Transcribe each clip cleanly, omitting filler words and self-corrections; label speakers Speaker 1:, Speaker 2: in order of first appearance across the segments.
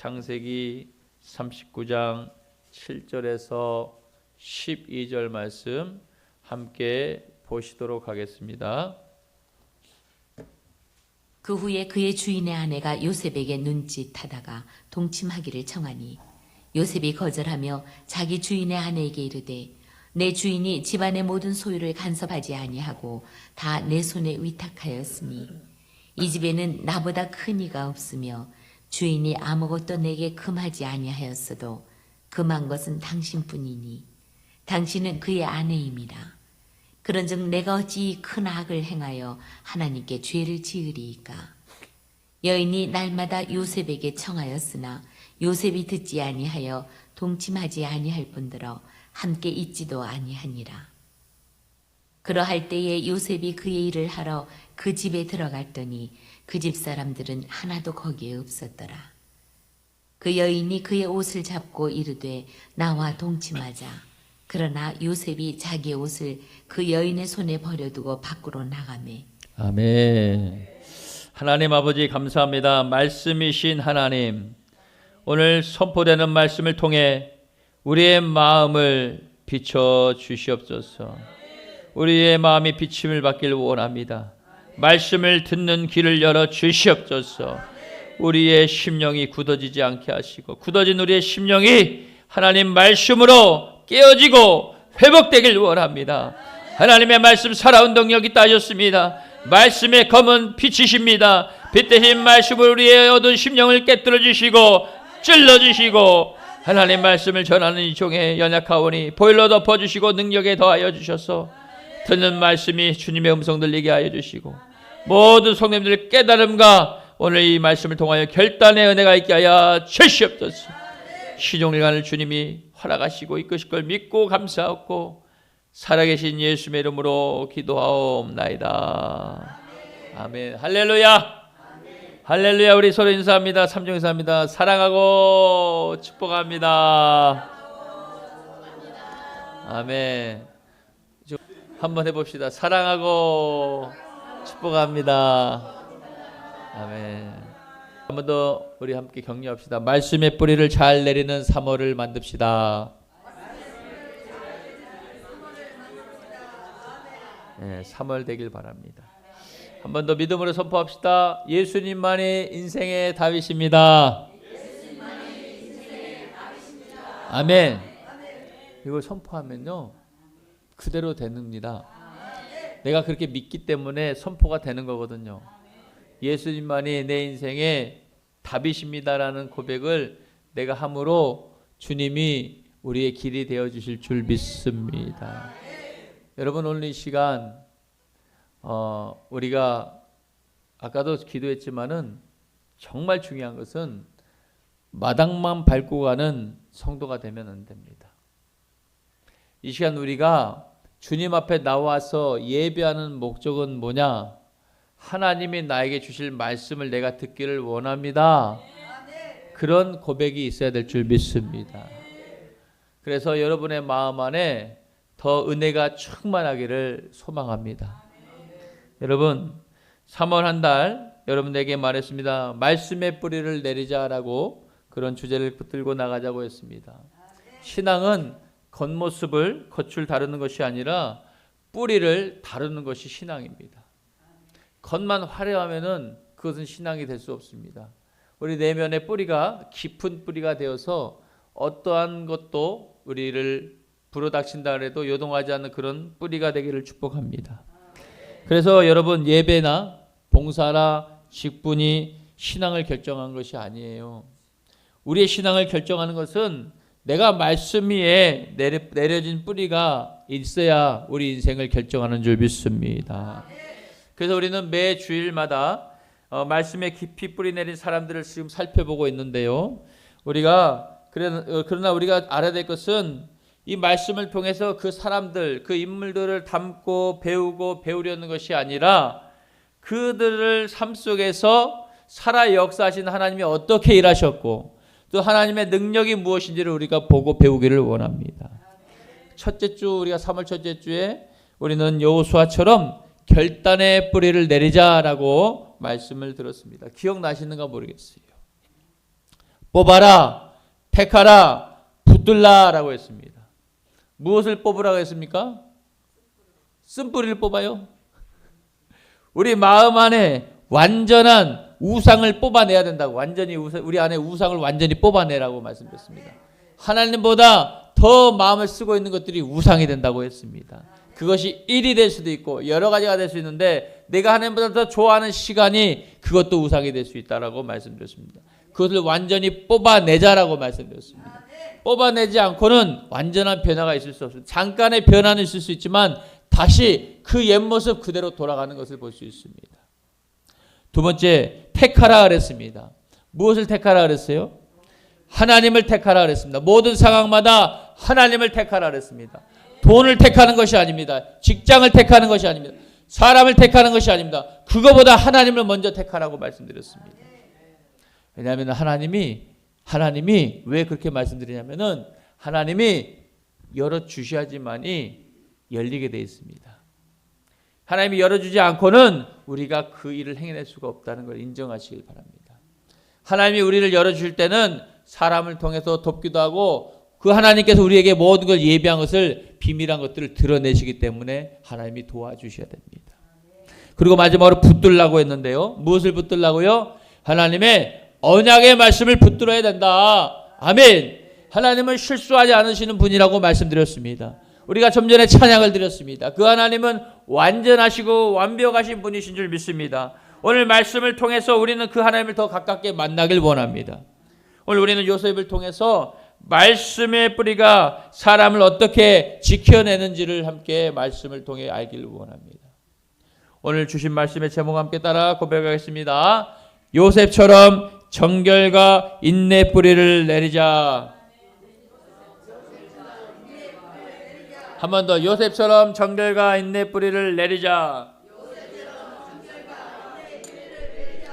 Speaker 1: 창세기 39장 7절에서 12절 말씀 함께 보시도록 하겠습니다.
Speaker 2: 그 후에 그의 주인의 아내가 요셉에게 눈짓하다가 동침하기를 청하니 요셉이 거절하며 자기 주인의 아내에게 이르되 내 주인이 집안의 모든 소유를 간섭하지 아니하고 다 내 손에 위탁하였으니 이 집에는 나보다 큰 이가 없으며 주인이 아무것도 내게 금하지 아니하였어도 금한 것은 당신뿐이니 당신은 그의 아내임이라. 그런즉 내가 어찌 큰 악을 행하여 하나님께 죄를 지으리이까. 여인이 날마다 요셉에게 청하였으나 요셉이 듣지 아니하여 동침하지 아니할 뿐더러 함께 있지도 아니하니라. 그러할 때에 요셉이 그의 일을 하러 그 집에 들어갔더니 그 집 사람들은 하나도 거기에 없었더라. 그 여인이 그의 옷을 잡고 이르되 나와 동침하자. 그러나 요셉이 자기의 옷을 그 여인의 손에 버려두고 밖으로 나가매.
Speaker 1: 아멘. 하나님 아버지 감사합니다. 말씀이신 하나님, 오늘 선포되는 말씀을 통해 우리의 마음을 비춰 주시옵소서. 우리의 마음이 비침을 받길 원합니다. 말씀을 듣는 귀를 열어 주시옵소서. 우리의 심령이 굳어지지 않게 하시고 굳어진 우리의 심령이 하나님 말씀으로 깨어지고 회복되길 원합니다. 하나님의 말씀 살아온 능력이 따졌습니다. 말씀의 검은 빛이십니다. 빛 대신 말씀으로 우리의 어두운 심령을 깨뜨려 주시고 찔러 주시고 하나님 말씀을 전하는 이 종의 연약하오니 보일러 덮어주시고 능력에 더하여 주셔서 듣는 말씀이 주님의 음성 들리게 하여 주시고 모든 성도님들의 깨달음과 오늘 이 말씀을 통하여 결단의 은혜가 있게 하여 주시옵소서. 시종일관을 주님이 허락하시고 이끄실 걸 믿고 감사하고 살아계신 예수의 이름으로 기도하옵나이다. 아멘. 할렐루야. 할렐루야. 우리 서로 인사합니다. 삼종 인사합니다. 사랑하고 축복합니다. 아멘. 한번 해봅시다. 사랑하고 축복합니다. 아멘. 한 번 더 우리 함께 격려합시다. 말씀의 뿌리를 잘 내리는 3월을 만듭시다. 네, 3월 되길 바랍니다. 한 번 더 믿음으로 선포합시다. 예수님만이 인생의 답이십니다. 아멘. 이걸 선포하면요 그대로 됩니다. 내가 그렇게 믿기 때문에 선포가 되는 거거든요. 예수님만이 내 인생의 답이십니다라는 고백을 내가 함으로 주님이 우리의 길이 되어 주실 줄 믿습니다. 여러분 오늘 이 시간 우리가 아까도 기도했지만은 정말 중요한 것은 마당만 밟고 가는 성도가 되면 안 됩니다. 이 시간 우리가 주님 앞에 나와서 예배하는 목적은 뭐냐? 하나님이 나에게 주실 말씀을 내가 듣기를 원합니다. 그런 고백이 있어야 될 줄 믿습니다. 그래서 여러분의 마음 안에 더 은혜가 충만하기를 소망합니다. 여러분 3월 한 달 여러분에게 말했습니다. 말씀의 뿌리를 내리자라고 그런 주제를 붙들고 나가자고 했습니다. 신앙은 겉모습을 겉을 다루는 것이 아니라 뿌리를 다루는 것이 신앙입니다. 겉만 화려하면은 그것은 신앙이 될 수 없습니다. 우리 내면의 뿌리가 깊은 뿌리가 되어서 어떠한 것도 우리를 불어닥친다 해도 요동하지 않는 그런 뿌리가 되기를 축복합니다. 그래서 여러분 예배나 봉사나 직분이 신앙을 결정한 것이 아니에요. 우리의 신앙을 결정하는 것은 내가 말씀 위에 내려진 뿌리가 있어야 우리 인생을 결정하는 줄 믿습니다. 그래서 우리는 매 주일마다 말씀에 깊이 뿌리 내린 사람들을 지금 살펴보고 있는데요. 그러나 우리가 알아야 될 것은 이 말씀을 통해서 그 사람들, 그 인물들을 담고 배우고 배우려는 것이 아니라 그들을 삶 속에서 살아 역사하신 하나님이 어떻게 일하셨고 또 하나님의 능력이 무엇인지를 우리가 보고 배우기를 원합니다. 첫째 주 우리가 3월 첫째 주에 우리는 여호수아처럼 결단의 뿌리를 내리자라고 말씀을 들었습니다. 기억나시는가 모르겠어요. 뽑아라, 택하라, 붙들라라고 했습니다. 무엇을 뽑으라고 했습니까? 쓴뿌리를 뽑아요. 우리 마음 안에 완전한 우상을 뽑아내야 된다고. 완전히 우리 안에 우상을 완전히 뽑아내라고 말씀드렸습니다. 하나님보다 더 마음을 쓰고 있는 것들이 우상이 된다고 했습니다. 그것이 일이 될 수도 있고 여러 가지가 될 수 있는데 내가 하나님보다 더 좋아하는 시간이 그것도 우상이 될 수 있다라고 말씀드렸습니다. 그것을 완전히 뽑아내자라고 말씀드렸습니다. 뽑아내지 않고는 완전한 변화가 있을 수 없습니다. 잠깐의 변화는 있을 수 있지만 다시 그 옛 모습 그대로 돌아가는 것을 볼 수 있습니다. 두 번째, 택하라 그랬습니다. 무엇을 택하라 그랬어요? 하나님을 택하라 그랬습니다. 모든 상황마다 하나님을 택하라 그랬습니다. 돈을 택하는 것이 아닙니다. 직장을 택하는 것이 아닙니다. 사람을 택하는 것이 아닙니다. 그거보다 하나님을 먼저 택하라고 말씀드렸습니다. 왜냐하면 하나님이 왜 그렇게 말씀드리냐면은 하나님이 열어주셔야지만이 열리게 되어 있습니다. 하나님이 열어주지 않고는 우리가 그 일을 행해낼 수가 없다는 걸 인정하시길 바랍니다. 하나님이 우리를 열어주실 때는 사람을 통해서 돕기도 하고 그 하나님께서 우리에게 모든 걸 예비한 것을 비밀한 것들을 드러내시기 때문에 하나님이 도와주셔야 됩니다. 그리고 마지막으로 붙들라고 했는데요. 무엇을 붙들라고요? 하나님의 언약의 말씀을 붙들어야 된다. 아멘. 하나님은 실수하지 않으시는 분이라고 말씀드렸습니다. 우리가 좀 전에 찬양을 드렸습니다. 그 하나님은 완전하시고 완벽하신 분이신 줄 믿습니다. 오늘 말씀을 통해서 우리는 그 하나님을 더 가깝게 만나길 원합니다. 오늘 우리는 요셉을 통해서 말씀의 뿌리가 사람을 어떻게 지켜내는지를 함께 말씀을 통해 알기를 원합니다. 오늘 주신 말씀의 제목 함께 따라 고백하겠습니다. 요셉처럼 정결과 인내 뿌리를 내리자. 한 번 더. 요셉처럼 정결과 인내 뿌리를 내리자.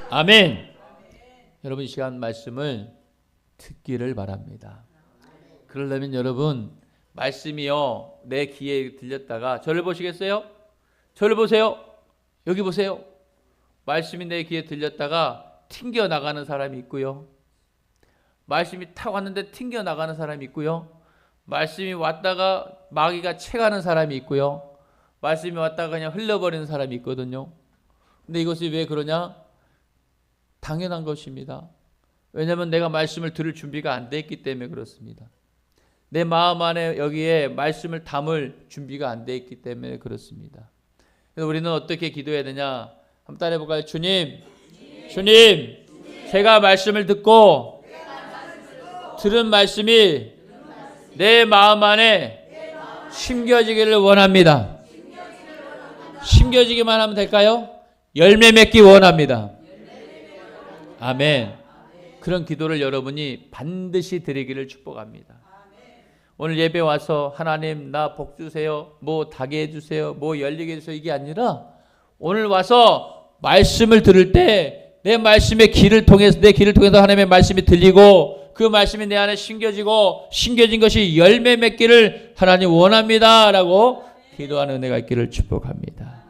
Speaker 1: 아멘. 여러분 이 시간 말씀을 듣기를 바랍니다. 그러려면 여러분 말씀이요 내 귀에 들렸다가 저를 보시겠어요? 저를 보세요. 여기 보세요. 말씀이 내 귀에 들렸다가 튕겨 나가는 사람이 있고요. 말씀이 탁 왔는데 튕겨 나가는 사람이 있고요. 말씀이 왔다가 마귀가 채가는 사람이 있고요. 말씀이 왔다가 그냥 흘러버리는 사람이 있거든요. 근데 이것이 왜 그러냐? 당연한 것입니다. 왜냐하면 내가 말씀을 들을 준비가 안 돼 있기 때문에 그렇습니다. 내 마음 안에 여기에 말씀을 담을 준비가 안 돼 있기 때문에 그렇습니다. 그래서 우리는 어떻게 기도해야 되냐? 한번 따라해 볼까요? 주님, 제가 말씀을 듣고 들은 말씀이 내 마음 안에 심겨지기를 원합니다. 심겨지기만 하면 될까요? 열매 맺기 원합니다. 아멘. 그런 기도를 여러분이 반드시 드리기를 축복합니다. 오늘 예배 와서 하나님 나 복 주세요, 뭐 다게 해주세요, 뭐 열리게 해주세요 이게 아니라 오늘 와서 말씀을 들을 때 내 말씀의 내 귀를 통해서 하나님의 말씀이 들리고 그 말씀이 내 안에 심겨진 것이 열매 맺기를 하나님 원합니다라고 기도하는 은혜가 있기를 축복합니다.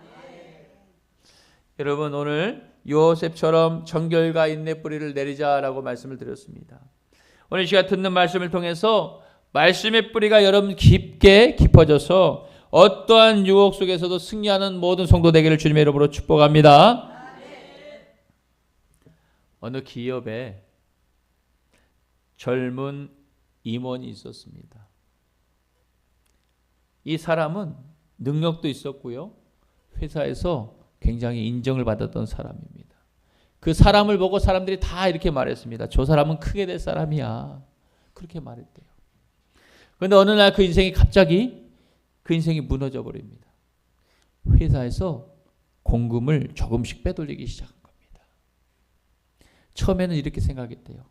Speaker 1: 여러분 오늘 요셉처럼 정결과 인내 뿌리를 내리자라고 말씀을 드렸습니다. 오늘 이 시간 듣는 말씀을 통해서 말씀의 뿌리가 여러분 깊어져서 어떠한 유혹 속에서도 승리하는 모든 성도 되기를 주님의 이름으로 축복합니다. 어느 기업에 젊은 임원이 있었습니다. 이 사람은 능력도 있었고요. 회사에서 굉장히 인정을 받았던 사람입니다. 그 사람을 보고 사람들이 다 이렇게 말했습니다. 저 사람은 크게 될 사람이야. 그렇게 말했대요. 그런데 어느 날 그 인생이 갑자기 그 인생이 무너져 버립니다. 회사에서 공금을 조금씩 빼돌리기 시작한 겁니다. 처음에는 이렇게 생각했대요.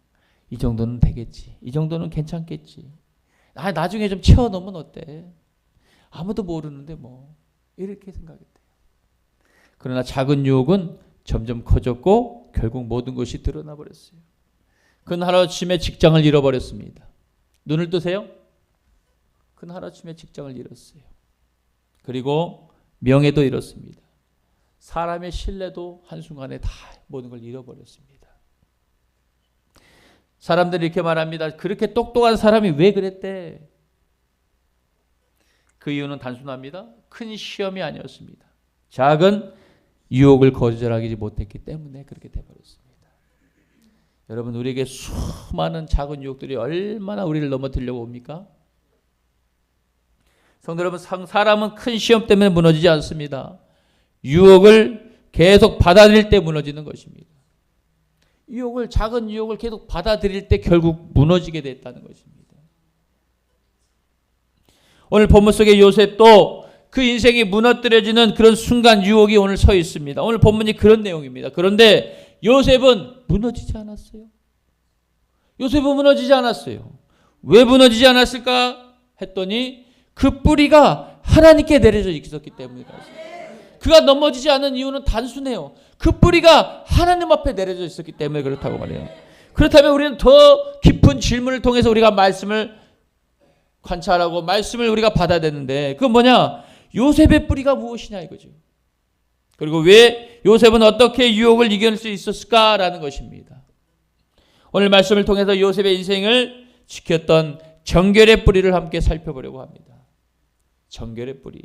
Speaker 1: 이 정도는 되겠지. 이 정도는 괜찮겠지. 나중에 좀 채워넣으면 어때? 아무도 모르는데 뭐. 이렇게 생각했대요. 그러나 작은 유혹은 점점 커졌고 결국 모든 것이 드러나 버렸어요. 그는 하루아침에 직장을 잃어버렸습니다. 눈을 뜨세요? 그는 하루아침에 직장을 잃었어요. 그리고 명예도 잃었습니다. 사람의 신뢰도 한순간에 다 모든 걸 잃어버렸습니다. 사람들이 이렇게 말합니다. 그렇게 똑똑한 사람이 왜 그랬대? 그 이유는 단순합니다. 큰 시험이 아니었습니다. 작은 유혹을 거절하지 못했기 때문에 그렇게 돼버렸습니다. 여러분, 우리에게 수많은 작은 유혹들이 얼마나 우리를 넘어뜨리려고 옵니까? 성도 여러분, 사람은 큰 시험 때문에 무너지지 않습니다. 유혹을 계속 받아들일 때 무너지는 것입니다. 작은 유혹을 계속 받아들일 때 결국 무너지게 됐다는 것입니다. 오늘 본문 속에 요셉도 그 인생이 무너뜨려지는 그런 순간 유혹이 오늘 서 있습니다. 오늘 본문이 그런 내용입니다. 그런데 요셉은 무너지지 않았어요. 요셉은 무너지지 않았어요. 왜 무너지지 않았을까 했더니 그 뿌리가 하나님께 내려져 있었기 때문에 그렇습니다. 그가 넘어지지 않은 이유는 단순해요. 그 뿌리가 하나님 앞에 내려져 있었기 때문에 그렇다고 말해요. 그렇다면 우리는 더 깊은 질문을 통해서 우리가 말씀을 관찰하고 말씀을 우리가 받아야 되는데, 그건 뭐냐? 요셉의 뿌리가 무엇이냐 이거죠. 그리고 왜 요셉은 어떻게 유혹을 이겨낼 수 있었을까라는 것입니다. 오늘 말씀을 통해서 요셉의 인생을 지켰던 정결의 뿌리를 함께 살펴보려고 합니다. 정결의 뿌리.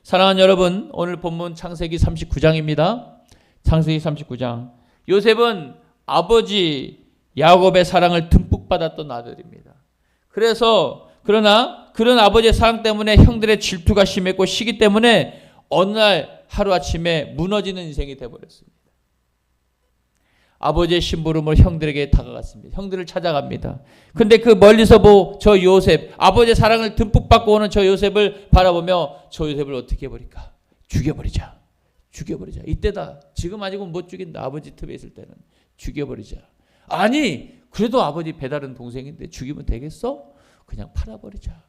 Speaker 1: 사랑하는 여러분, 오늘 본문 창세기 39장입니다. 창세기 39장. 요셉은 아버지 야곱의 사랑을 듬뿍 받았던 아들입니다. 그러나 그런 아버지의 사랑 때문에 형들의 질투가 심했고 시기 때문에 어느 날 하루아침에 무너지는 인생이 되어버렸습니다. 아버지의 심부름으로 형들에게 다가갔습니다. 형들을 찾아갑니다. 근데 그 멀리서 저 요셉, 아버지의 사랑을 듬뿍 받고 오는 저 요셉을 바라보며 저 요셉을 어떻게 해버릴까? 죽여버리자. 이때다. 지금 아니고 못 죽인다. 아버지 틈에 있을 때는 죽여버리자. 아니, 그래도 아버지 배다른 동생인데 죽이면 되겠어? 그냥 팔아버리자.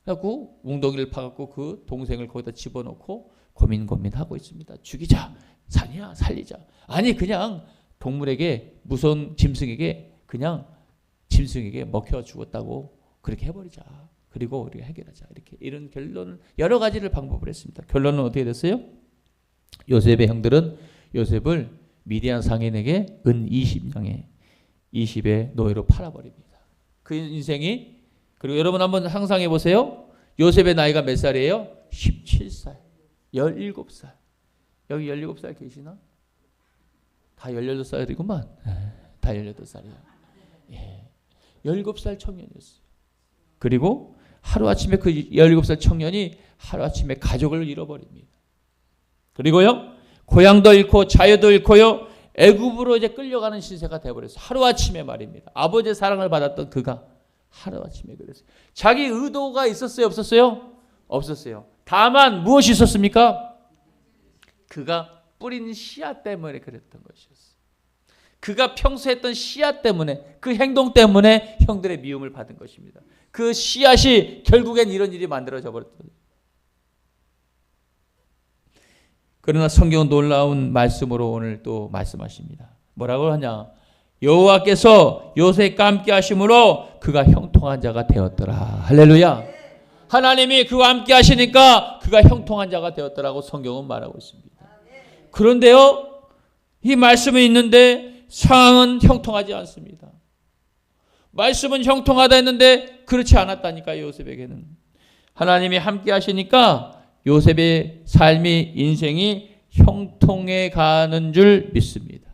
Speaker 1: 그래갖고 웅덩이를 파갖고 그 동생을 거기다 집어넣고 고민하고 있습니다. 죽이자. 사냐? 살리자. 아니, 그냥 동물에게, 무서운 짐승에게 그냥 짐승에게 먹혀 죽었다고 그렇게 해버리자. 그리고 우리가 해결하자. 이런 결론을, 여러 가지를 방법을 했습니다. 결론은 어떻게 됐어요? 요셉의 형들은 요셉을 미디안 상인에게 은 20의 노예로 팔아버립니다. 그 인생이, 그리고 여러분 한번 상상해 보세요. 요셉의 나이가 몇 살이에요? 17살, 17살. 여기 17살 계시나? 다 18살이구만. 다 18살이야. 17살 청년이었어요. 그리고 하루아침에 그 17살 청년이 하루아침에 가족을 잃어버립니다. 그리고요, 고향도 잃고 자유도 잃고요, 애굽으로 이제 끌려가는 신세가 되어버렸어요. 하루아침에 말입니다. 아버지의 사랑을 받았던 그가 하루아침에 그랬어요. 자기 의도가 있었어요? 없었어요? 없었어요. 다만 무엇이 있었습니까? 그가 뿌린 씨앗 때문에 그랬던 것이었어요. 그가 평소 했던 씨앗 때문에, 그 행동 때문에 형들의 미움을 받은 것입니다. 그 씨앗이 결국엔 이런 일이 만들어져 버렸던 거예요. 그러나 성경은 놀라운 말씀으로 오늘 또 말씀하십니다. 뭐라고 하냐? 여호와께서 요셉과 함께 하심으로 그가 형통한 자가 되었더라. 할렐루야. 하나님이 그와 함께 하시니까 그가 형통한 자가 되었더라고 성경은 말하고 있습니다. 그런데요, 이 말씀이 있는데 상황은 형통하지 않습니다. 말씀은 형통하다 했는데 그렇지 않았다니까요. 요셉에게는 하나님이 함께 하시니까 요셉의 삶이, 인생이 형통해 가는 줄 믿습니다.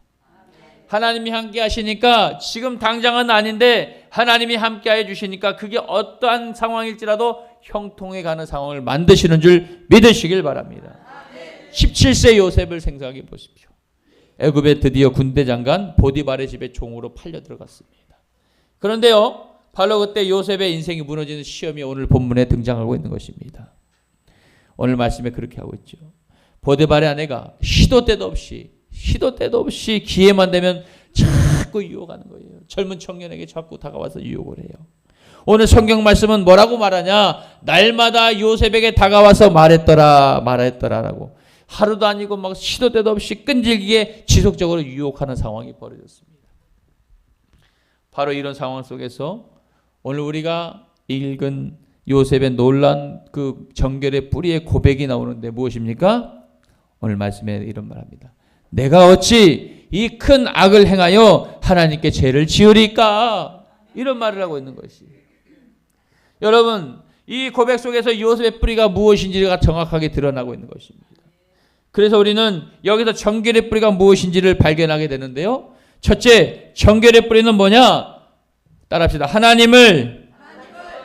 Speaker 1: 하나님이 함께 하시니까 지금 당장은 아닌데 하나님이 함께 해 주시니까 그게 어떠한 상황일지라도 형통해 가는 상황을 만드시는 줄 믿으시길 바랍니다. 17세 요셉을 생각해 보십시오. 애굽에 드디어 군대 장관 보디발의 집에 종으로 팔려 들어갔습니다. 그런데요, 바로 그때 요셉의 인생이 무너지는 시험이 오늘 본문에 등장하고 있는 것입니다. 오늘 말씀에 그렇게 하고 있죠. 보디발의 아내가 시도 때도 없이 기회만 되면 자꾸 유혹하는 거예요. 젊은 청년에게 자꾸 다가와서 유혹을 해요. 오늘 성경 말씀은 뭐라고 말하냐? 날마다 요셉에게 다가와서 말했더라라고. 하루도 아니고 막 시도 때도 없이 끈질기게 지속적으로 유혹하는 상황이 벌어졌습니다. 바로 이런 상황 속에서 오늘 우리가 읽은 요셉의 놀란 그 정결의 뿌리의 고백이 나오는데 무엇입니까? 오늘 말씀에 이런 말합니다. 내가 어찌 이 큰 악을 행하여 하나님께 죄를 지으리까? 이런 말을 하고 있는 것이. 여러분, 이 고백 속에서 요셉의 뿌리가 무엇인지가 정확하게 드러나고 있는 것입니다. 그래서 우리는 여기서 정결의 뿌리가 무엇인지를 발견하게 되는데요. 첫째, 정결의 뿌리는 뭐냐? 따라합시다. 하나님을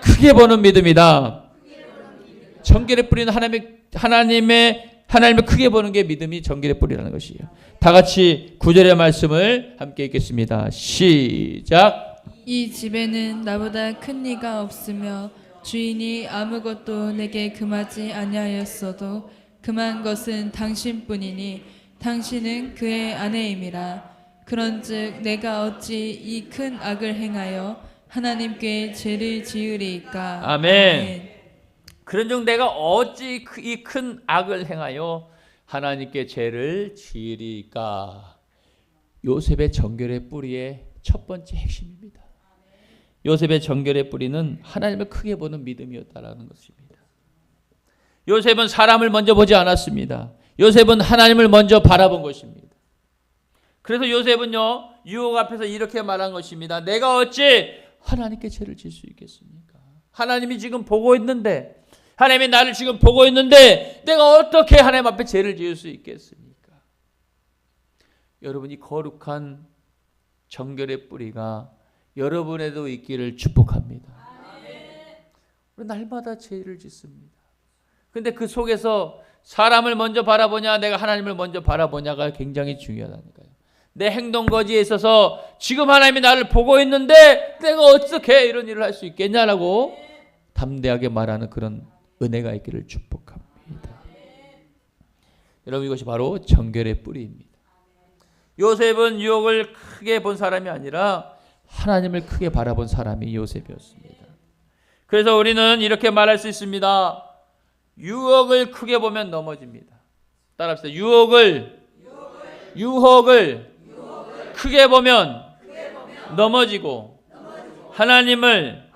Speaker 1: 크게 보는 믿음이다. 정결의 뿌리는 하나님을 크게 보는 게 믿음이 정결의 뿌리라는 것이에요. 다 같이 9절의 말씀을 함께 읽겠습니다. 시작.
Speaker 3: 이 집에는 나보다 큰 이가 없으며 주인이 아무것도 내게 금하지 아니하였어도 금한 것은 당신뿐이니 당신은 그의 아내임이라. 그런즉 내가 어찌 이 큰 악을 행하여 하나님께 죄를 지으리이까.
Speaker 1: 아멘. 그런즉 내가 어찌 이 큰 악을 행하여 하나님께 죄를 지으리까. 요셉의 정결의 뿌리의 첫 번째 핵심입니다. 요셉의 정결의 뿌리는 하나님을 크게 보는 믿음이었다라는 것입니다. 요셉은 사람을 먼저 보지 않았습니다. 요셉은 하나님을 먼저 바라본 것입니다. 그래서 요셉은요, 유혹 앞에서 이렇게 말한 것입니다. 내가 어찌 하나님께 죄를 질 수 있겠습니까? 하나님이 지금 보고 있는데, 하나님이 나를 지금 보고 있는데 내가 어떻게 하나님 앞에 죄를 지을 수 있겠습니까? 여러분이 거룩한 정결의 뿌리가 여러분에도 있기를 축복합니다. 우리 날마다 죄를 짓습니다. 근데 그 속에서 사람을 먼저 바라보냐, 내가 하나님을 먼저 바라보냐가 굉장히 중요하다니까요. 내 행동 거지에 있어서 지금 하나님이 나를 보고 있는데 내가 어떻게 이런 일을 할 수 있겠냐라고 담대하게 말하는 그런 은혜가 있기를 축복합니다. 여러분, 이것이 바로 정결의 뿌리입니다. 요셉은 유혹을 크게 본 사람이 아니라 하나님을 크게 바라본 사람이 요셉이었습니다. 그래서 우리는 이렇게 말할 수 있습니다. 유혹을 크게 보면 넘어집니다. 따라합시다. 유혹을 크게 보면 넘어지고 하나님을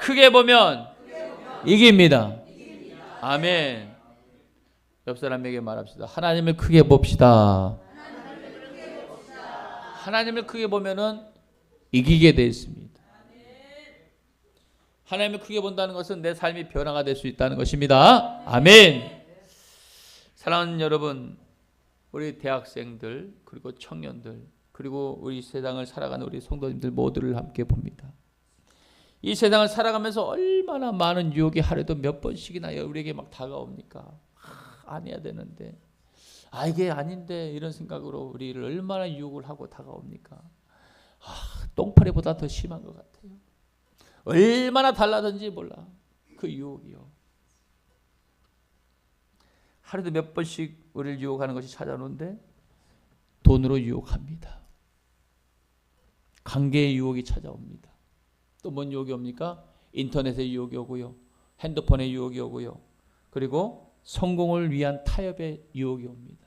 Speaker 1: 크게 보면 이깁니다. 아멘. 옆 사람에게 말합시다. 하나님을 크게 봅시다. 하나님을 크게 보면은 이기게 되어 있습니다. 하나님을 크게 본다는 것은 내 삶이 변화가 될 수 있다는 것입니다. 아멘. 사랑하는 여러분, 우리 대학생들 그리고 청년들 그리고 우리 세상을 살아가는 우리 성도님들 모두를 함께 봅니다. 이 세상을 살아가면서 얼마나 많은 유혹이 하루에도 몇 번씩이나 우리에게 막 다가옵니까? 안 해야 되는데, 이게 아닌데 이런 생각으로 우리를 얼마나 유혹을 하고 다가옵니까? 똥파리보다 더 심한 것 같아요. 얼마나 달라든지 몰라. 그 유혹이요. 하루에도 몇 번씩 우리를 유혹하는 것이 찾아오는데 돈으로 유혹합니다. 관계의 유혹이 찾아옵니다. 또 뭔 유혹이 옵니까? 인터넷의 유혹이 오고요. 핸드폰의 유혹이 오고요. 그리고 성공을 위한 타협의 유혹이 옵니다.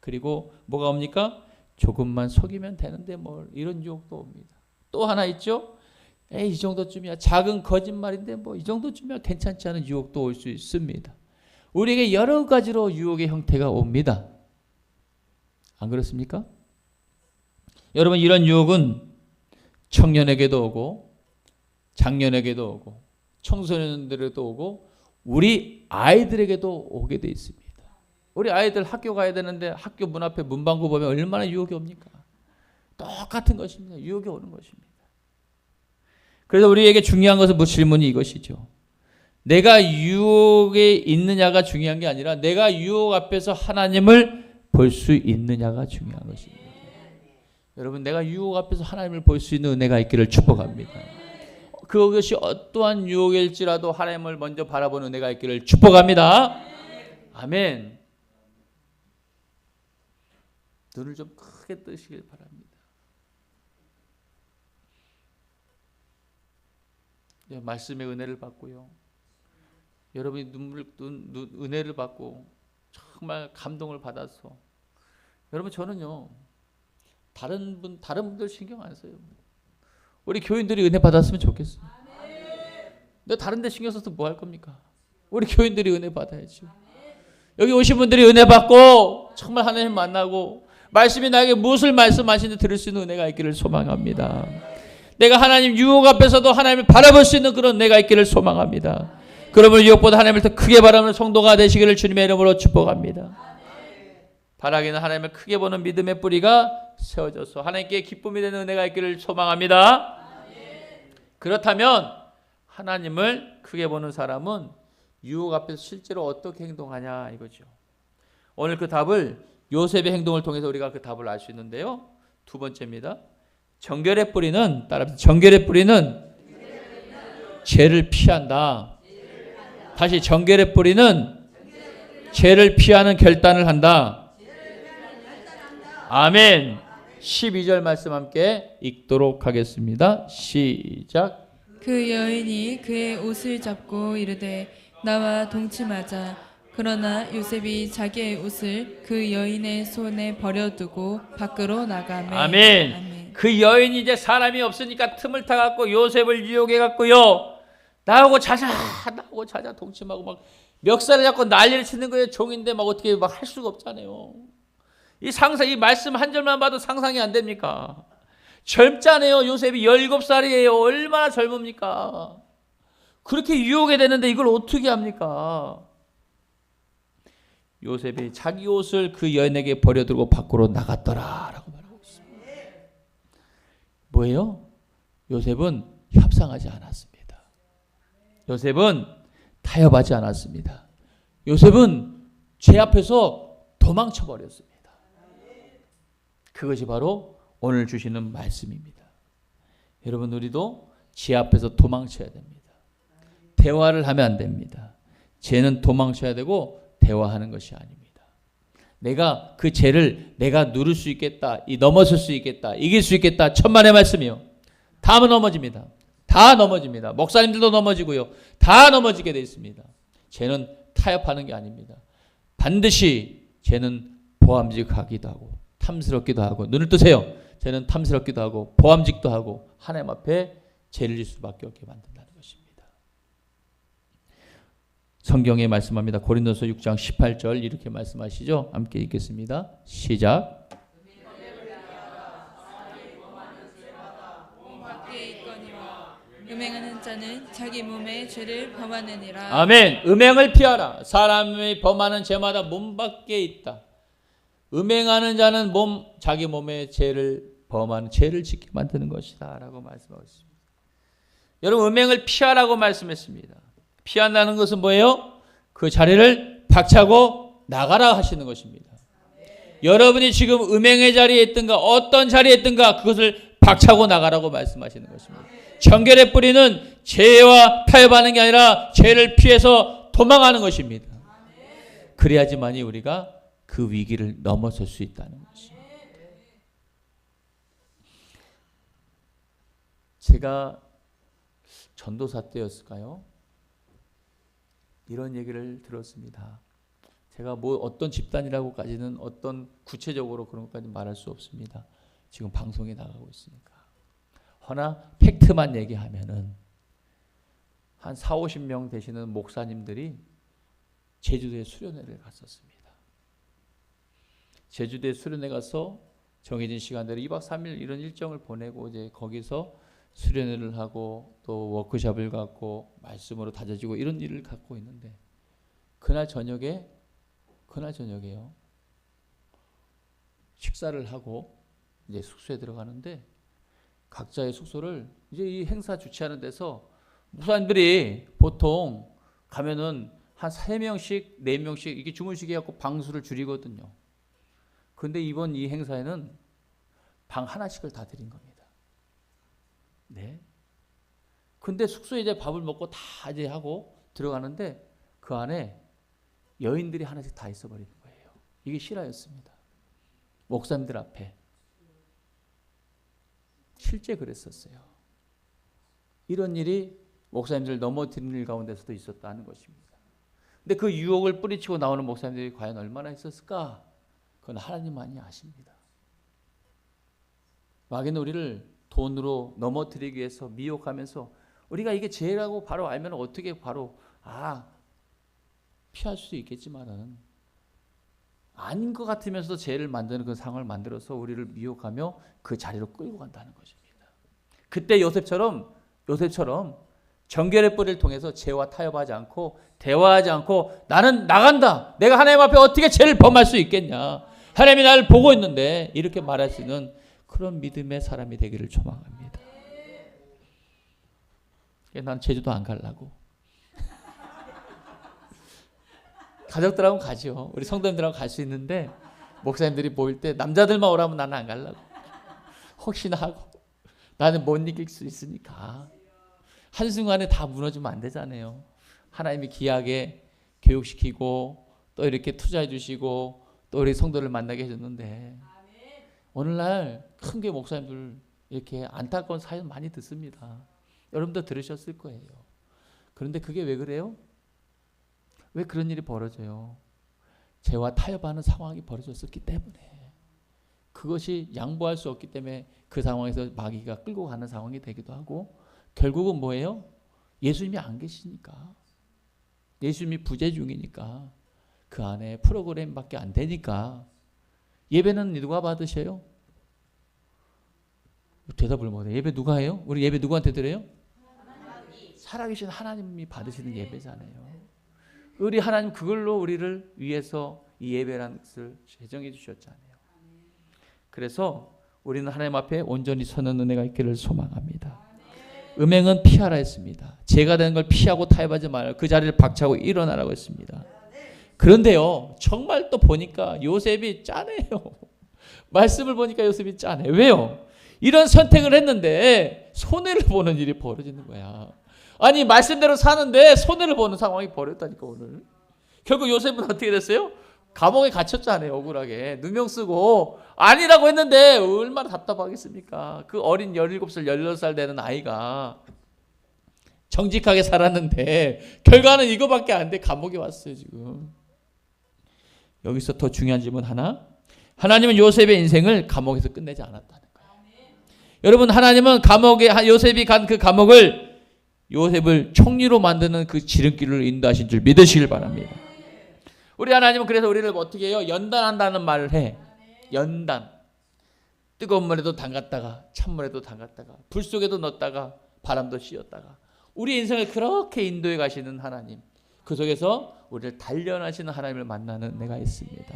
Speaker 1: 그리고 뭐가 옵니까? 조금만 속이면 되는데 뭘, 이런 유혹도 옵니다. 또 하나 있죠? 이 정도쯤이야. 작은 거짓말인데 이 정도쯤이야 괜찮지 않은 유혹도 올 수 있습니다. 우리에게 여러 가지로 유혹의 형태가 옵니다. 안 그렇습니까? 여러분, 이런 유혹은 청년에게도 오고 장년에게도 오고 청소년들에게도 오고 우리 아이들에게도 오게 돼 있습니다. 우리 아이들 학교 가야 되는데 학교 문 앞에 문방구 보면 얼마나 유혹이 옵니까? 똑같은 것입니다. 유혹이 오는 것입니다. 그래서 우리에게 중요한 것은 질문이 이것이죠. 내가 유혹에 있느냐가 중요한 게 아니라 내가 유혹 앞에서 하나님을 볼 수 있느냐가 중요한 것입니다. 여러분, 내가 유혹 앞에서 하나님을 볼 수 있는 은혜가 있기를 축복합니다. 그것이 어떠한 유혹일지라도 하나님을 먼저 바라보는 은혜가 있기를 축복합니다. 아멘. 눈을 좀 크게 뜨시길 바랍니다. 말씀의 은혜를 받고요. 여러분이 은혜를 받고 정말 감동을 받아서, 여러분, 저는요 다른 분들 신경 안 써요. 우리 교인들이 은혜 받았으면 좋겠어요. 근데 다른 데 신경 써서 뭐 할 겁니까? 우리 교인들이 은혜 받아야죠. 여기 오신 분들이 은혜 받고 정말 하나님 만나고 말씀이 나에게 무엇을 말씀하시는지 들을 수 있는 은혜가 있기를 소망합니다. 내가 하나님 유혹 앞에서도 하나님을 바라볼 수 있는 그런 은혜가 있기를 소망합니다. 그러므로 유혹보다 하나님을 더 크게 바라는 성도가 되시기를 주님의 이름으로 축복합니다. 바라기는 하나님을 크게 보는 믿음의 뿌리가 세워져서 하나님께 기쁨이 되는 은혜가 있기를 소망합니다. 그렇다면 하나님을 크게 보는 사람은 유혹 앞에서 실제로 어떻게 행동하냐 이거죠. 오늘 그 답을 요셉의 행동을 통해서 우리가 그 답을 알 수 있는데요. 두 번째입니다. 정결의 뿌리는 따라합시다. 정결의 뿌리는 죄를 피한다. 다시 정결의 뿌리는 죄를 피하는 결단을 한다. 아멘. 12절 말씀 함께 읽도록 하겠습니다. 시작.
Speaker 3: 그 여인이 그의 옷을 잡고 이르되 나와 동침하자. 그러나 요셉이 자기의 옷을 그 여인의 손에 버려두고 밖으로 나가매.
Speaker 1: 아멘.
Speaker 3: 아멘.
Speaker 1: 그 여인이 이제 사람이 없으니까 틈을 타갖고 요셉을 유혹해갖고요. 나오고 자자 동침하고 막 멱살을 잡고 난리를 치는 거예요. 종인데 막 어떻게 막 할 수가 없잖아요. 이 말씀 한 절만 봐도 상상이 안 됩니까? 젊잖아요. 요셉이 17살이에요. 얼마나 젊습니까? 그렇게 유혹이 되는데 이걸 어떻게 합니까? 요셉이 자기 옷을 그 여인에게 버려두고 밖으로 나갔더라라고 말하고 있습니다. 뭐예요? 요셉은 협상하지 않았습니다. 요셉은 타협하지 않았습니다. 요셉은 죄 앞에서 도망쳐 버렸습니다. 그것이 바로 오늘 주시는 말씀입니다. 여러분 우리도 죄 앞에서 도망쳐야 됩니다. 대화를 하면 안 됩니다. 죄는 도망쳐야 되고 대화하는 것이 아닙니다. 내가 그 죄를 내가 누를 수 있겠다, 넘어설 수 있겠다, 이길 수 있겠다, 천만의 말씀이요. 다 넘어집니다. 다 넘어집니다. 목사님들도 넘어지고요. 다 넘어지게 되어 있습니다. 죄는 타협하는 게 아닙니다. 반드시 죄는 보암직하기도 하고 탐스럽기도 하고 눈을 뜨세요. 죄는 탐스럽기도 하고 보암직도 하고 하나님 앞에 죄를 질 수밖에 없게 만든다는 것입니다. 성경에 말씀합니다. 고린도서 6장 18절 이렇게 말씀하시죠. 함께 읽겠습니다. 시작.
Speaker 3: 음행하는 자는 자기 몸에 죄를 범하느니라.
Speaker 1: 아멘. 음행을 피하라. 사람이 범하는 죄마다 몸 밖에 있다. 음행하는 자는 자기 몸에 죄를 범하는 죄를 짓게 만드는 것이다 라고 말씀하고 있습니다. 여러분 음행을 피하라고 말씀했습니다. 피한다는 것은 뭐예요? 그 자리를 박차고 나가라 하시는 것입니다. 여러분이 지금 음행의 자리에 있든가 어떤 자리에 있든가 그것을 박차고 나가라고 말씀하시는 것입니다. 정결의 뿌리는 죄와 타협하는 게 아니라 죄를 피해서 도망하는 것입니다. 그래야지만이 우리가 그 위기를 넘어설 수 있다는 것입니다. 제가 전도사 때였을까요? 이런 얘기를 들었습니다. 제가 어떤 집단이라고까지는 어떤 구체적으로 그런 것까지 말할 수 없습니다. 지금 방송에 나가고 있으니까. 허나 팩트만 얘기하면은 한 40-50명 되시는 목사님들이 제주도에 수련회를 갔었습니다. 제주도에 수련회 가서 정해진 시간대로 2박 3일 이런 일정을 보내고 이제 거기서 수련회를 하고 또 워크숍을 갖고 말씀으로 다져지고 이런 일을 갖고 있는데 그날 저녁에요. 식사를 하고 이제 숙소에 들어가는데 각자의 숙소를 이제 이 행사 주최하는 데서 목사님들이 보통 가면은 한 3명씩 4명씩 이렇게 주무시게 갖고 방수를 줄이거든요. 근데 이번 이 행사에는 방 하나씩을 다 드린 겁니다. 네. 근데 숙소에 이제 밥을 먹고 다 이제 하고 들어가는데 그 안에 여인들이 하나씩 다 있어 버리는 거예요. 이게 실화였습니다. 목사님들 앞에. 실제 그랬었어요. 이런 일이 목사님들 넘어뜨리는 일 가운데서도 있었다는 것입니다. 근데 그 유혹을 뿌리치고 나오는 목사님들이 과연 얼마나 있었을까? 그건 하나님만이 아십니다. 마귀는 우리를 돈으로 넘어뜨리기 위해서 미혹하면서 우리가 이게 죄라고 바로 알면 어떻게 바로 피할 수 있겠지만은 아닌 것 같으면서도 죄를 만드는 그 상황을 만들어서 우리를 미혹하며 그 자리로 끌고 간다는 것입니다. 그때 요셉처럼 정결의 뿌리를 통해서 죄와 타협하지 않고 대화하지 않고 나는 나간다. 내가 하나님 앞에 어떻게 죄를 범할 수 있겠냐. 하나님이 나를 보고 있는데 이렇게 말할 수 있는 그런 믿음의 사람이 되기를 소망합니다. 난 제주도 안 가려고. 가족들하고 가죠. 우리 성도님들하고 갈 수 있는데 목사님들이 보일 때 남자들만 오라면 나는 안 가려고. 혹시나 하고 나는 못 이길 수 있으니까. 한순간에 다 무너지면 안 되잖아요. 하나님이 귀하게 교육시키고 또 이렇게 투자해 주시고 또 우리 성도를 만나게 해줬는데 오늘날 큰 교회 목사님들 이렇게 안타까운 사연 많이 듣습니다. 여러분도 들으셨을 거예요. 그런데 그게 왜 그래요? 왜 그런 일이 벌어져요? 죄와 타협하는 상황이 벌어졌었기 때문에 그것이 양보할 수 없기 때문에 그 상황에서 마귀가 끌고 가는 상황이 되기도 하고 결국은 뭐예요? 예수님이 안 계시니까 예수님이 부재 중이니까 그 안에 프로그램밖에 안 되니까 예배는 누가 받으셔요? 대답을 못해요. 예배 누가 해요? 우리 예배 누구한테 드려요? 살아계신 하나님이 받으시는 예배잖아요. 우리 하나님 그걸로 우리를 위해서 이 예배라는 것을 제정해 주셨잖아요. 그래서 우리는 하나님 앞에 온전히 서는 은혜가 있기를 소망합니다. 음행은 피하라 했습니다. 죄가 되는 걸 피하고 타협하지 말아요. 그 자리를 박차고 일어나라고 했습니다. 그런데요, 정말 또 보니까 요셉이 짜네요. 말씀을 보니까 요셉이 짜네. 왜요? 이런 선택을 했는데 손해를 보는 일이 벌어지는 거야. 아니 말씀대로 사는데 손해를 보는 상황이 벌어졌다니까 오늘. 결국 요셉은 어떻게 됐어요? 감옥에 갇혔잖아요. 억울하게 누명 쓰고 아니라고 했는데 얼마나 답답하겠습니까? 그 어린 17살 16살 되는 아이가 정직하게 살았는데 결과는 이거밖에 안 돼. 감옥에 왔어요 지금. 여기서 더 중요한 질문 하나. 하나님은 요셉의 인생을 감옥에서 끝내지 않았다는 거예요. 여러분 하나님은 감옥에 요셉이 간 그 감옥을 요셉을 총리로 만드는 그 지름길을 인도하신 줄 믿으시길 바랍니다. 우리 하나님은 그래서 우리를 어떻게 해요? 연단한다는 말을 해. 연단. 뜨거운 물에도 담갔다가 찬물에도 담갔다가 불 속에도 넣었다가 바람도 씌웠다가 우리 인생을 그렇게 인도해 가시는 하나님. 그 속에서 우리를 단련하시는 하나님을 만나는 내가 있습니다.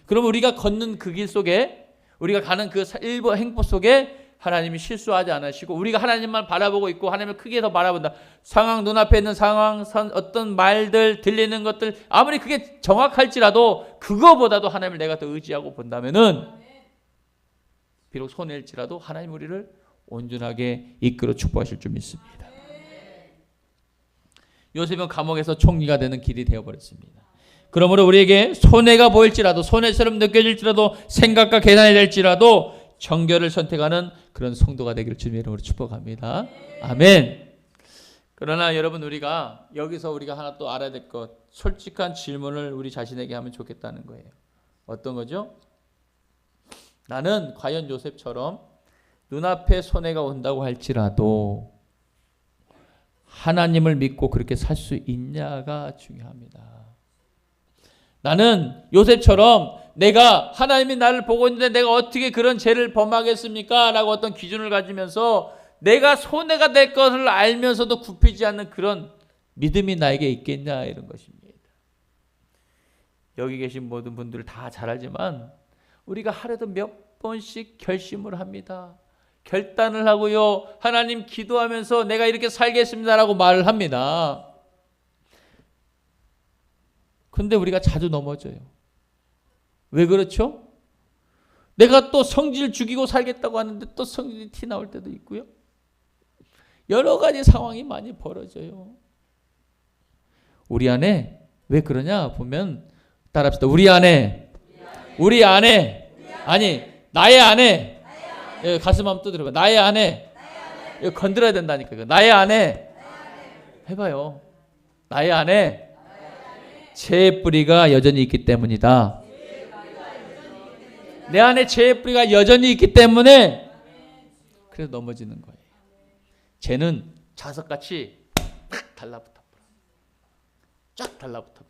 Speaker 1: 그럼 우리가 걷는 그 길 속에 우리가 가는 그 일부 행보 속에 하나님이 실수하지 않으시고 우리가 하나님만 바라보고 있고 하나님을 크게 더 바라본다. 상황 눈앞에 있는 상황 어떤 말들 들리는 것들 아무리 그게 정확할지라도 그거보다도 하나님을 내가 더 의지하고 본다면은 비록 손해일지라도 하나님 우리를 온전하게 이끌어 축복하실 줄 믿습니다. 요셉은 감옥에서 총리가 되는 길이 되어버렸습니다. 그러므로 우리에게 손해가 보일지라도 손해처럼 느껴질지라도 생각과 계산이 될지라도 정결을 선택하는 그런 성도가 되기를 주님의 이름으로 축복합니다. 아멘. 그러나 여러분 우리가 여기서 우리가 하나 또 알아야 될 것 솔직한 질문을 우리 자신에게 하면 좋겠다는 거예요. 어떤 거죠? 나는 과연 요셉처럼 눈앞에 손해가 온다고 할지라도 하나님을 믿고 그렇게 살 수 있냐가 중요합니다. 나는 요셉처럼 내가 하나님이 나를 보고 있는데 내가 어떻게 그런 죄를 범하겠습니까? 라고 어떤 기준을 가지면서 내가 손해가 될 것을 알면서도 굽히지 않는 그런 믿음이 나에게 있겠냐 이런 것입니다. 여기 계신 모든 분들 다 잘 알지만 우리가 하루에도 몇 번씩 결심을 합니다. 결단을 하고요. 하나님 기도하면서 내가 이렇게 살겠습니다라고 말을 합니다. 근데 우리가 자주 넘어져요. 왜 그렇죠? 내가 또 성질 죽이고 살겠다고 하는데 또 성질이 티 나올 때도 있고요. 여러 가지 상황이 많이 벌어져요. 우리 안에 왜 그러냐 보면 따라합시다. 우리 안에 아니 나의 안에 가슴 한번 두드려봐. 나의 안에 이거 건드려야 된다니까. 나의 안에 해봐요. 나의 안에 죄의 뿌리가 여전히 있기 때문이다. 내 안에 죄의 뿌리가 여전히 있기 때문에 그래서 넘어지는 거예요. 죄는 자석같이 딱 달라붙어. 쫙 달라붙어.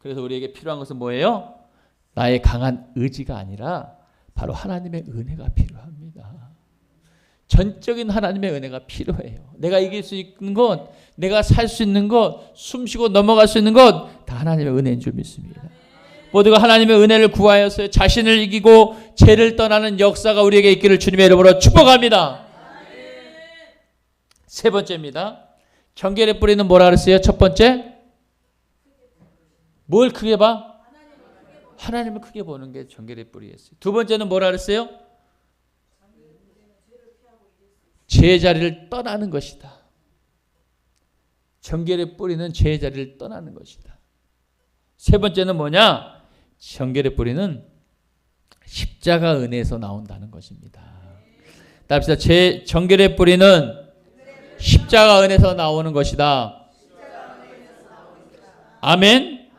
Speaker 1: 그래서 우리에게 필요한 것은 뭐예요? 나의 강한 의지가 아니라 바로 하나님의 은혜가 필요합니다. 전적인 하나님의 은혜가 필요해요. 내가 이길 수 있는 것, 내가 살 수 있는 것, 숨쉬고 넘어갈 수 있는 것 다 하나님의 은혜인 줄 믿습니다. 모두가 하나님의 은혜를 구하여서 자신을 이기고 죄를 떠나는 역사가 우리에게 있기를 주님의 이름으로 축복합니다. 세 번째입니다. 경계의 뿌리는 뭐라 그랬어요? 첫 번째, 뭘 크게 봐? 하나님을 크게 보는 게 경계의 뿌리였어요. 두 번째는 뭐라 그랬어요? 죄의 자리를 떠나는 것이다. 경계의 뿌리는 죄의 자리를 떠나는 것이다. 세 번째는 뭐냐? 경계의 뿌리는 십자가 은혜에서 나온다는 것입니다. 답시다. 경계의 뿌리는 십자가 은혜에서 나오는 것이다. 아멘.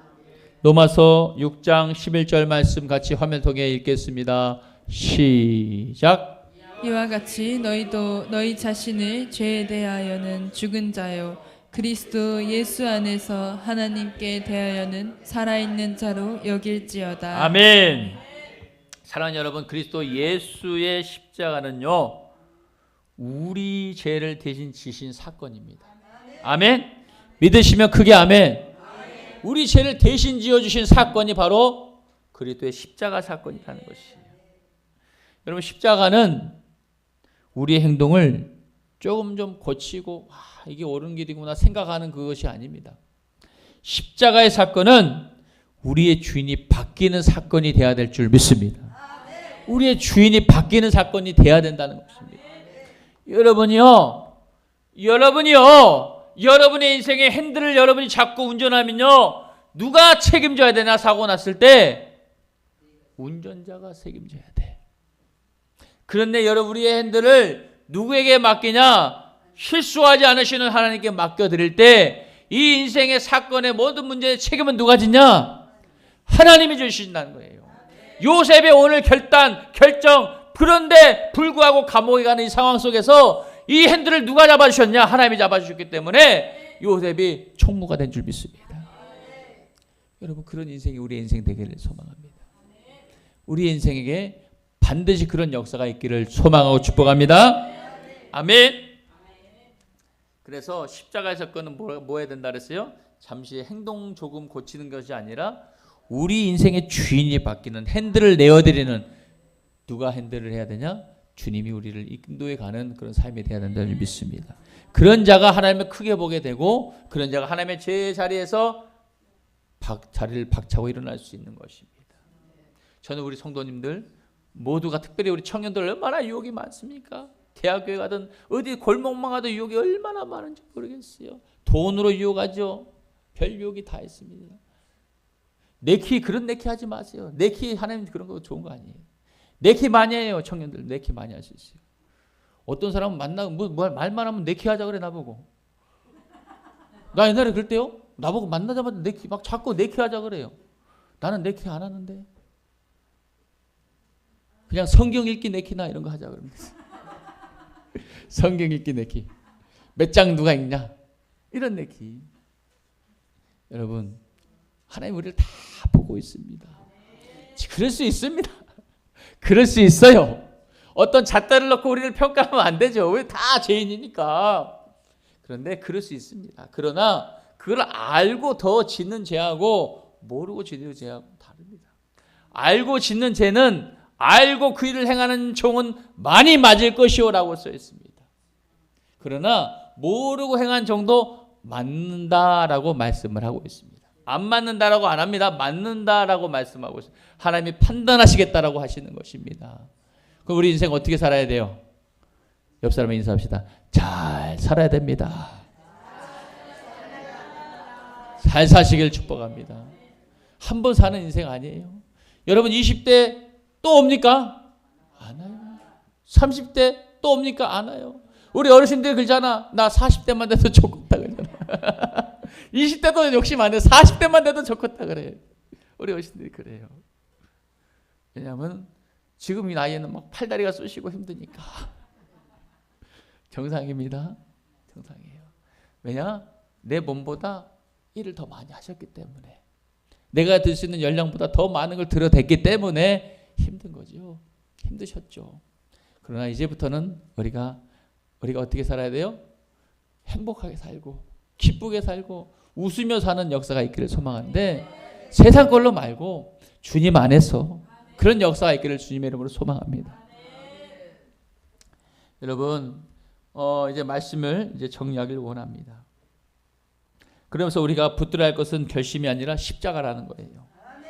Speaker 1: 로마서 6장 11절 말씀 같이 화면 통해 읽겠습니다. 시작.
Speaker 3: 이와 같이 너희도 너희 자신을 죄에 대하여는 죽은 자요 그리스도 예수 안에서 하나님께 대하여는 살아있는 자로 여길지어다.
Speaker 1: 아멘. 사랑하는 여러분, 그리스도 예수의 십자가는요 우리 죄를 대신 지신 사건입니다. 아멘. 믿으시면 크게 아멘. 우리 죄를 대신 지어주신 사건이 바로 그리스도의 십자가 사건이라는 것이에요. 여러분, 십자가는 우리의 행동을 조금 좀 고치고 이게 옳은 길이구나 생각하는 그것이 아닙니다. 십자가의 사건은 우리의 주인이 바뀌는 사건이 돼야 될 줄 믿습니다. 우리의 주인이 바뀌는 사건이 돼야 된다는 것입니다. 여러분의 인생의 핸들을 여러분이 잡고 운전하면요 누가 책임져야 되나? 사고 났을 때 운전자가 책임져야 돼. 그런데 여러분, 우리의 핸들을 누구에게 맡기냐? 실수하지 않으시는 하나님께 맡겨드릴 때 이 인생의 사건의 모든 문제의 책임은 누가 지냐? 하나님이 주신다는 거예요. 요셉의 오늘 결정, 그런데 불구하고 감옥에 가는 이 상황 속에서 이 핸들을 누가 잡아주셨냐? 하나님이 잡아주셨기 때문에 요셉이 총무가 된 줄 믿습니다. 여러분, 그런 인생이 우리의 인생 되기를 소망합니다. 우리의 인생에게 반드시 그런 역사가 있기를 소망하고 축복합니다. 아멘. 그래서 십자가의 사건은 뭐 해야 된다 그랬어요? 잠시 행동 조금 고치는 것이 아니라 우리 인생의 주인이 바뀌는, 핸들을 내어드리는, 누가 핸들을 해야 되냐? 주님이 우리를 인도해 가는 그런 삶이 되어야 된다는 믿습니다. 그런 자가 하나님을 크게 보게 되고 그런 자가 하나님의 제자리에서 자리를 박차고 일어날 수 있는 것입니다. 저는 우리 성도님들 모두가, 특별히 우리 청년들 얼마나 유혹이 많습니까? 대학교에 가든 어디 골목만 가도 유혹이 얼마나 많은지 모르겠어요. 돈으로 유혹하죠. 별 유혹이 다 있습니다. 그런 내키 하지 마세요. 내키 하나님 그런 거 좋은 거 아니에요. 내키 많이 해요. 청년들 내키 많이 할 수 있어요. 어떤 사람은 만나고 말만 하면 내키 하자 그래. 나보고. 나 옛날에 그럴 때요. 나보고 만나자마자 내키 막 자꾸 내키 하자 그래요. 나는 내키 안 하는데. 그냥 성경 읽기 내키나 이런 거 하자 그럽니다. 성경 읽기 내키. 몇 장 누가 읽냐? 이런 내키. 여러분, 하나님 우리를 다 보고 있습니다. 그럴 수 있습니다. 그럴 수 있어요. 어떤 잣대를 넣고 우리를 평가하면 안 되죠. 왜? 다 죄인이니까. 그런데 그럴 수 있습니다. 그러나 그걸 알고 더 짓는 죄하고 모르고 짓는 죄하고 다릅니다. 알고 짓는 죄는 알고 그 일을 행하는 종은 많이 맞을 것이오라고 써 있습니다. 그러나 모르고 행한 종도 맞는다라고 말씀을 하고 있습니다. 안 맞는다라고 안 합니다. 맞는다라고 말씀하고 있습니다. 하나님이 판단하시겠다라고 하시는 것입니다. 그럼 우리 인생 어떻게 살아야 돼요? 옆 사람에 인사합시다. 잘 살아야 됩니다. 잘 사시길 축복합니다. 한 번 사는 인생 아니에요. 여러분 20대 또 옵니까? 안 와요. 30대 또 옵니까? 안 와요. 우리 어르신들 그러잖아. 나 40대만 돼도 좋겠다 그러잖아. 20대도 욕심 안 해. 40대만 돼도 좋겠다 그래. 우리 어르신들이 그래요. 왜냐하면 지금 이 나이에는 막 팔다리가 쑤시고 힘드니까. 정상입니다. 정상이에요. 왜냐? 내 몸보다 일을 더 많이 하셨기 때문에. 내가 들 수 있는 열량보다 더 많은 걸 들어댔기 때문에 힘든 거죠. 힘드셨죠. 그러나 이제부터는 우리가 어떻게 살아야 돼요? 행복하게 살고 기쁘게 살고 웃으며 사는 역사가 있기를 소망하는데 세상 걸로 말고 주님 안에서 그런 역사가 있기를 주님의 이름으로 소망합니다. 여러분 이제 말씀을 이제 정리하기를 원합니다. 그러면서 우리가 붙들어야 할 것은 결심이 아니라 십자가라는 거예요.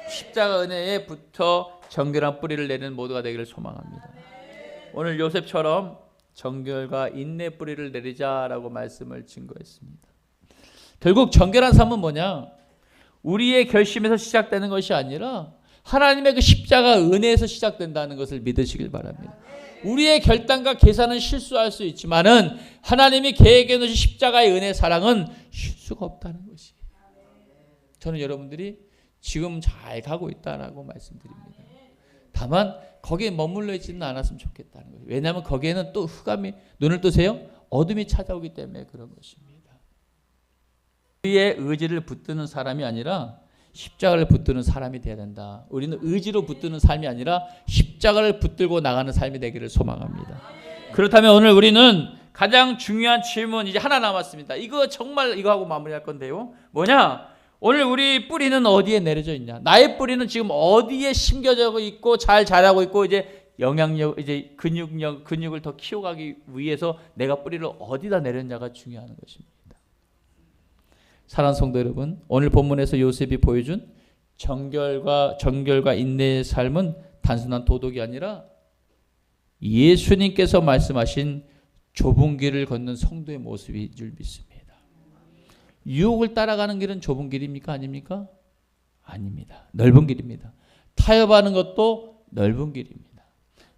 Speaker 1: 십자가 은혜에 붙어 정결한 뿌리를 내리는 모두가 되기를 소망합니다. 오늘 요셉처럼 정결과 인내 뿌리를 내리자라고 말씀을 증거했습니다. 결국 정결한 삶은 뭐냐? 우리의 결심에서 시작되는 것이 아니라 하나님의 그 십자가 은혜에서 시작된다는 것을 믿으시길 바랍니다. 우리의 결단과 계산은 실수할 수 있지만은 하나님이 계획해 놓으신 십자가의 은혜 사랑은 실수가 없다는 것이에요. 저는 여러분들이 지금 잘 가고 있다라고 말씀드립니다. 다만 거기에 머물러 있지는 않았으면 좋겠다는 거예요. 왜냐하면 거기에는 또 흑암이 눈을 뜨세요. 어둠이 찾아오기 때문에 그런 것입니다. 우리의 의지를 붙드는 사람이 아니라 십자가를 붙드는 사람이 되어야 된다. 우리는 의지로 붙드는 삶이 아니라 십자가를 붙들고 나가는 삶이 되기를 소망합니다. 그렇다면 오늘 우리는 가장 중요한 질문 이제 하나 남았습니다. 이거 정말 이거 하고 마무리할 건데요. 뭐냐? 오늘 우리 뿌리는 어디에 내려져 있냐? 나의 뿌리는 지금 어디에 심겨져 있고 잘 자라고 있고 이제 영향력 이제 근육을 더 키워가기 위해서 내가 뿌리를 어디다 내렸냐가 중요한 것입니다. 사랑하는 성도 여러분, 오늘 본문에서 요셉이 보여준 정결과 인내의 삶은 단순한 도덕이 아니라 예수님께서 말씀하신 좁은 길을 걷는 성도의 모습인 줄 믿습니다. 유혹을 따라가는 길은 좁은 길입니까? 아닙니까? 아닙니다. 넓은 길입니다. 타협하는 것도 넓은 길입니다.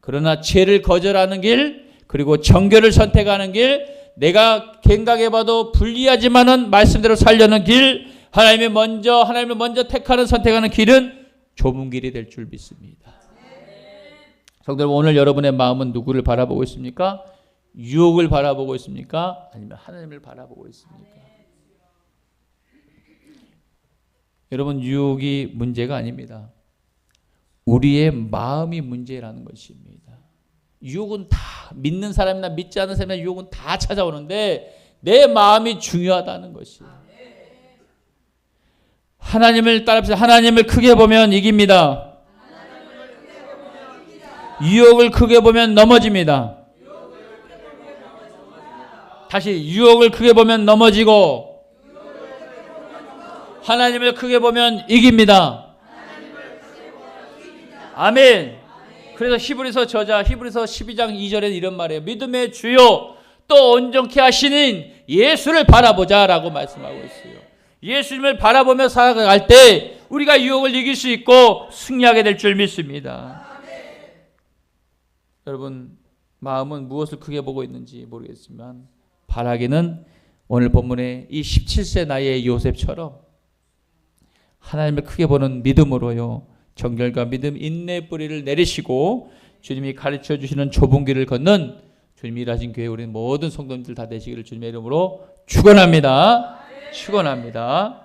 Speaker 1: 그러나 죄를 거절하는 길, 그리고 정결을 선택하는 길, 내가 생각해봐도 불리하지만은 말씀대로 살려는 길, 하나님을 먼저 택하는 선택하는 길은 좁은 길이 될 줄 믿습니다. 성도 여러분, 오늘 여러분의 마음은 누구를 바라보고 있습니까? 유혹을 바라보고 있습니까? 아니면 하나님을 바라보고 있습니까? 여러분, 유혹이 문제가 아닙니다. 우리의 마음이 문제라는 것입니다. 유혹은 다 믿는 사람이나 믿지 않는 사람이나 유혹은 다 찾아오는데 내 마음이 중요하다는 것이에요. 하나님을 따라서 하나님을 크게 보면 이깁니다. 유혹을 크게 보면 넘어집니다. 다시 유혹을 크게 보면 넘어지고 하나님을 크게 보면 이깁니다. 아멘. 그래서 히브리서 저자 히브리서 12장 2절에 이런 말이에요. 믿음의 주요 또 온전케 하시는 예수를 바라보자라고 말씀하고 있어요. 예수님을 바라보며 살아갈 때 우리가 유혹을 이길 수 있고 승리하게 될 줄 믿습니다. 여러분, 마음은 무엇을 크게 보고 있는지 모르겠지만 바라기는 오늘 본문의 이 17세 나이의 요셉처럼 하나님을 크게 보는 믿음으로요, 정결과 믿음, 인내 뿌리를 내리시고 주님이 가르쳐 주시는 좁은 길을 걷는 주님이 일하신 교회 우리 모든 성도님들 다 되시기를 주님의 이름으로 축원합니다. 축원합니다.